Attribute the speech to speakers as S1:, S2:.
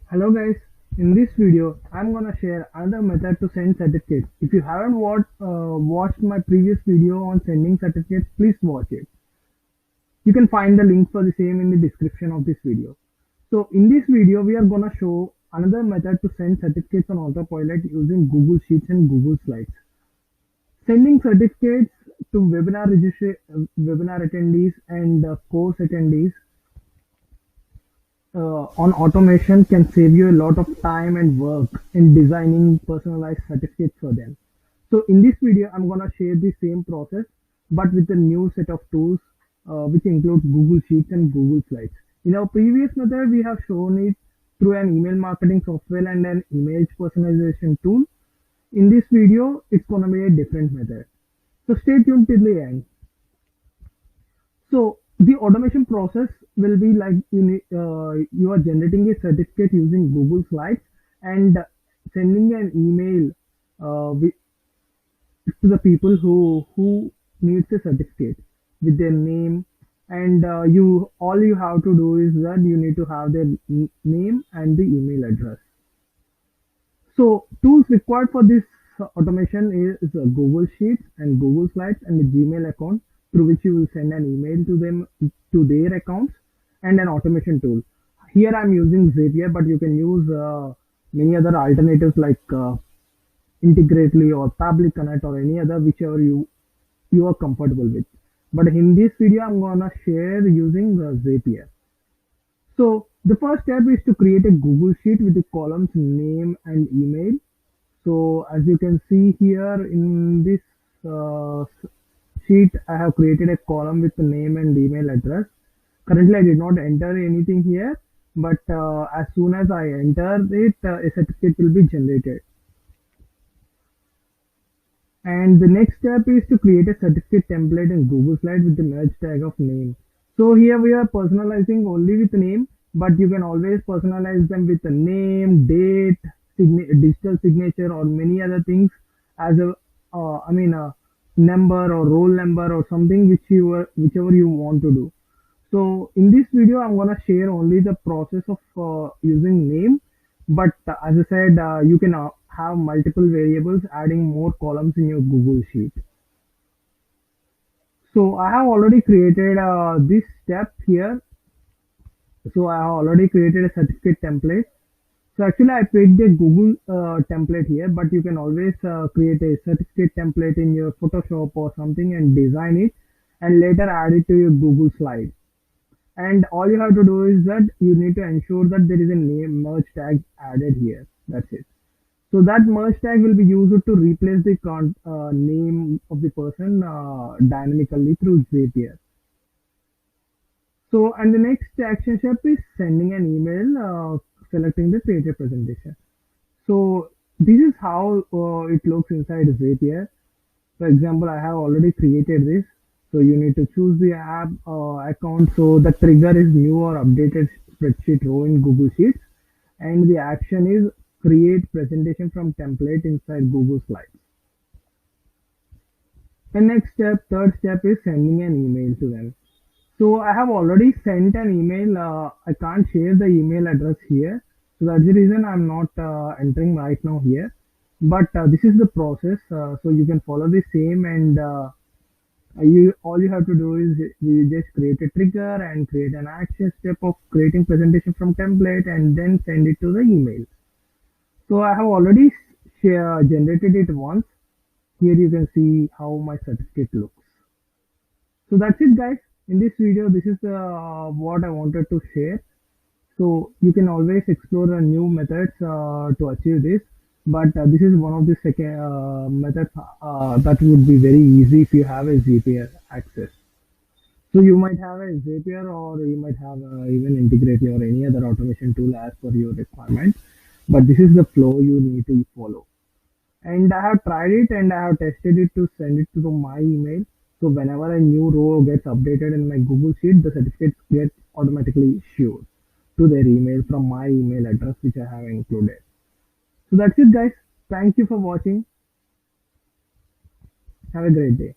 S1: Hello guys, in this video I'm gonna share another method to send certificates. If you haven't watched my previous video on sending certificates, please watch it. You can find the link for the same in the description of this video. So in this video we are gonna show another method to send certificates on autopilot using Google Sheets and Google Slides. Sending certificates to webinar attendees and course attendees on automation can save you a lot of time and work in designing personalized certificates for them. So in this video, I'm gonna share the same process, but with a new set of tools, which includes Google Sheets and Google Slides. In our previous method, we have shown it through an email marketing software and an image personalization tool. In this video, it's gonna be a different method. So stay tuned till the end. So the automation process will be like you are generating a certificate using Google Slides and sending an email to the people who needs a certificate with their name, and you all you have to do is that you need to have their name and the email address. So tools required for this automation is Google Sheets and Google Slides and a Gmail account through which you will send an email to them to their accounts, and an automation tool. Here I'm using Zapier, but you can use many other alternatives like Integrately or Public Connect or any other whichever you are comfortable with. But in this video I'm gonna share using Zapier. So the first step is to create a Google Sheet with the columns name and email. So as you can see here in this sheet, I have created a column with the name and email address. Currently, I did not enter anything here, but as soon as I enter it, a certificate will be generated. And the next step is to create a certificate template in Google Slide with the merge tag of name. So here we are personalizing only with name, but you can always personalize them with the name, date, digital signature, or many other things as a number or roll number or something whichever you want to do. So in this video, I'm gonna share only the process of using name, but as I said, you can have multiple variables, adding more columns in your Google Sheet. So I have already created this step here. So I have already created a certificate template. So actually I picked a Google template here, but you can always create a certificate template in your Photoshop or something and design it and later add it to your Google slide. And all you have to do is that you need to ensure that there is a name merge tag added here. That's it. So that merge tag will be used to replace the name of the person dynamically through Zapier. So, and the next action step is sending an email, selecting the page presentation. So this is how it looks inside Zapier. For example, I have already created this. So you need to choose the app account. So the trigger is new or updated spreadsheet row in Google Sheets, and the action is create presentation from template inside Google Slides. The next step, third step, is sending an email to them. So I have already sent an email. I can't share the email address here. So that's the reason I'm not entering right now here. But this is the process. So you can follow the same, and you all you have to do is you just create a trigger and create an action step of creating presentation from template and then send it to the email. So I have already generated it once. Here you can see how my certificate looks. So that's it guys. In this video, this is what I wanted to share. So you can always explore new methods to achieve this, but this is one of the second methods that would be very easy if you have a Zapier access. So you might have a Zapier, or you might have even Integrately or any other automation tool as per your requirement, but this is the flow you need to follow. And I have tried it and I have tested it to send it to my email. So whenever a new row gets updated in my Google Sheet, the certificates get automatically issued to their email from my email address which I have included. So that's it guys. Thank you for watching. Have a great day.